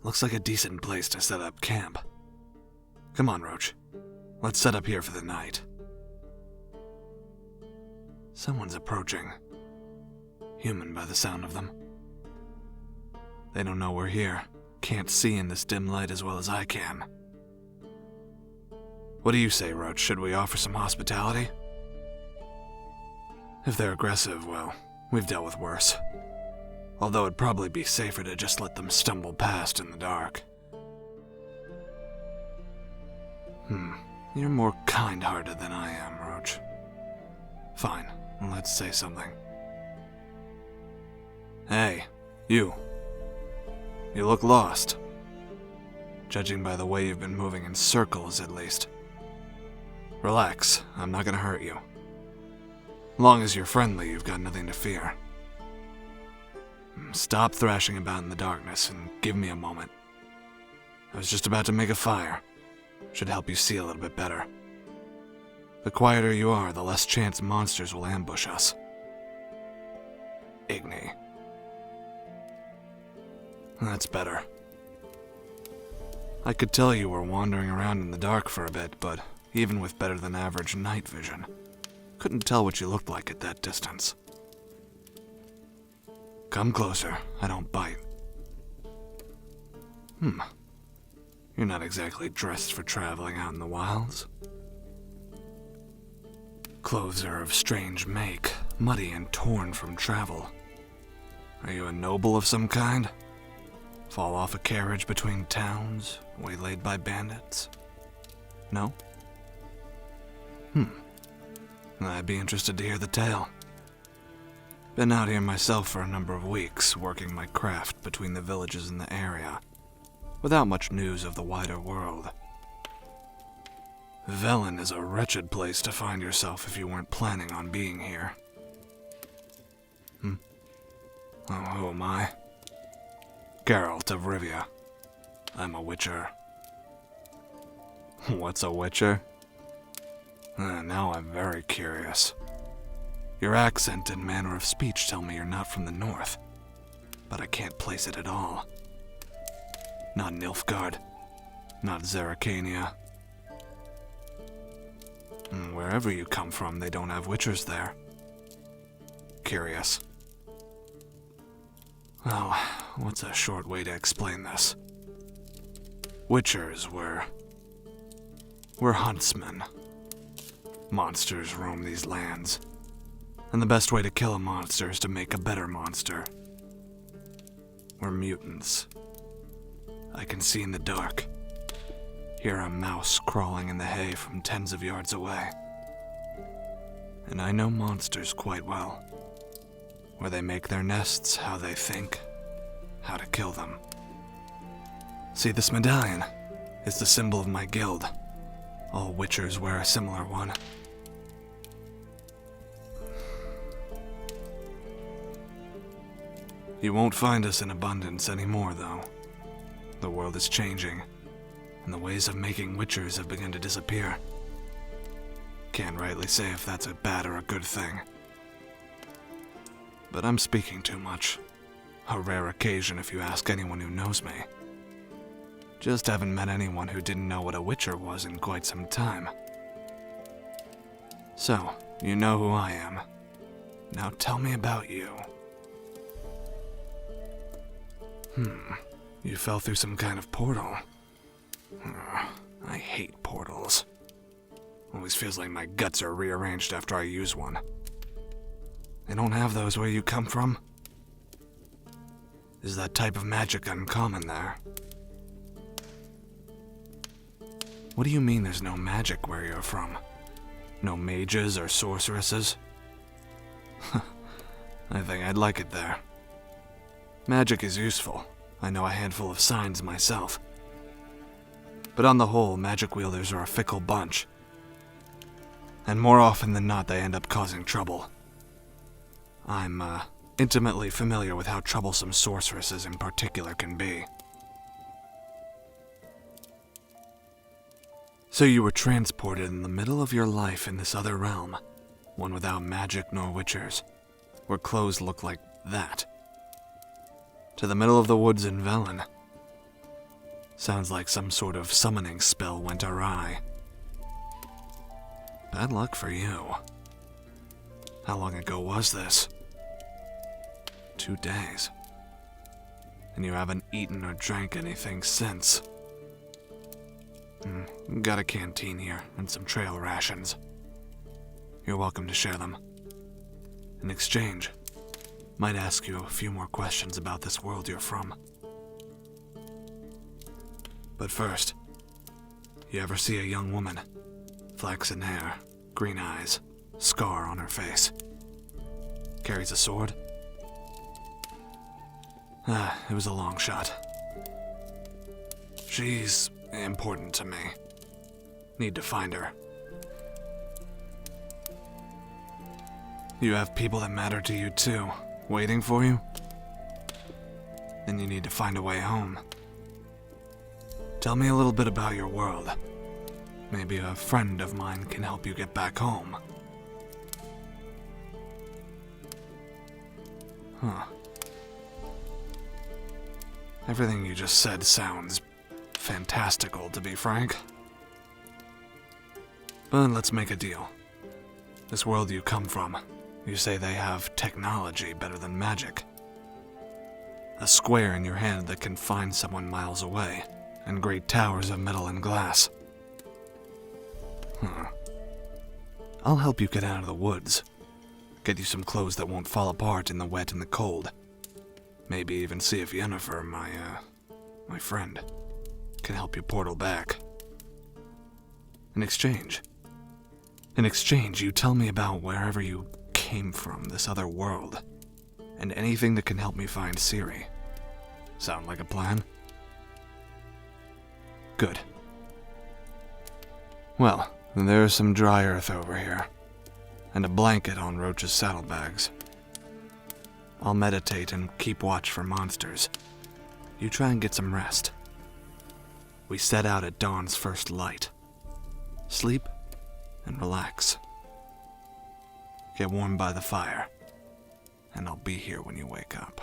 Looks like a decent place to set up camp. Come on, Roach. Let's set up here for the night. Someone's approaching. Human by the sound of them. They don't know we're here. Can't see in this dim light as well as I can. What do you say, Roach? Should we offer some hospitality? If they're aggressive, well, we've dealt with worse. Although it'd probably be safer to just let them stumble past in the dark. You're more kind-hearted than I am, Roach. Fine, let's say something. Hey, you. You look lost. Judging by the way you've been moving in circles, at least. Relax, I'm not gonna hurt you. Long as you're friendly, you've got nothing to fear. Stop thrashing about in the darkness and give me a moment. I was just about to make a fire. Should help you see a little bit better. The quieter you are, the less chance monsters will ambush us. Igni. That's better. I could tell you were wandering around in the dark for a bit, but even with better than average night vision, couldn't tell what you looked like at that distance. Come closer, I don't bite. You're not exactly dressed for traveling out in the wilds. Clothes are of strange make, muddy and torn from travel. Are you a noble of some kind? Fall off a carriage between towns, waylaid by bandits? No? I'd be interested to hear the tale. Been out here myself for a number of weeks, working my craft between the villages in the area, without much news of the wider world. Velen is a wretched place to find yourself if you weren't planning on being here. Oh, who am I? Geralt of Rivia. I'm a witcher. What's a witcher? Now I'm very curious. Your accent and manner of speech tell me you're not from the north, but I can't place it at all. Not Nilfgaard, not Zerrikania. Wherever you come from, they don't have witchers there. Curious. Well, what's a short way to explain this? Witchers were huntsmen. Monsters roam these lands, and the best way to kill a monster is to make a better monster. We're mutants. I can see in the dark, hear a mouse crawling in the hay from tens of yards away. And I know monsters quite well. Where they make their nests, how they think, how to kill them. See, this medallion is the symbol of my guild. All witchers wear a similar one. You won't find us in abundance anymore, though. The world is changing, and the ways of making witchers have begun to disappear. Can't rightly say if that's a bad or a good thing. But I'm speaking too much. A rare occasion if you ask anyone who knows me. Just haven't met anyone who didn't know what a witcher was in quite some time. So, you know who I am. Now tell me about you. You fell through some kind of portal. I hate portals. Always feels like my guts are rearranged after I use one. They don't have those where you come from? Is that type of magic uncommon there? What do you mean there's no magic where you're from? No mages or sorceresses? I think I'd like it there. Magic is useful. I know a handful of signs myself. But on the whole, magic wielders are a fickle bunch. And more often than not, they end up causing trouble. I'm, intimately familiar with how troublesome sorceresses in particular can be. So you were transported in the middle of your life in this other realm, one without magic nor witchers, where clothes look like that. To the middle of the woods in Velen. Sounds like some sort of summoning spell went awry. Bad luck for you. How long ago was this? 2 days. And you haven't eaten or drank anything since. Got a canteen here and some trail rations. You're welcome to share them. In exchange, might ask you a few more questions about this world you're from. But first, you ever see a young woman? Flaxen hair, green eyes, scar on her face. Carries a sword? It was a long shot. She's important to me. Need to find her. You have people that matter to you too, waiting for you? Then you need to find a way home. Tell me a little bit about your world. Maybe a friend of mine can help you get back home. Huh. Everything you just said sounds fantastical, to be frank. But let's make a deal. This world you come from, you say they have technology better than magic. A square in your hand that can find someone miles away, and great towers of metal and glass. I'll help you get out of the woods. Get you some clothes that won't fall apart in the wet and the cold. Maybe even see if Yennefer, my friend, can help you portal back. In exchange, you tell me about wherever you came from, this other world, and anything that can help me find Ciri. Sound like a plan? Good. Well, there's some dry earth over here, and a blanket on Roach's saddlebags. I'll meditate and keep watch for monsters. You try and get some rest. We set out at dawn's first light. Sleep and relax. Get warm by the fire, and I'll be here when you wake up.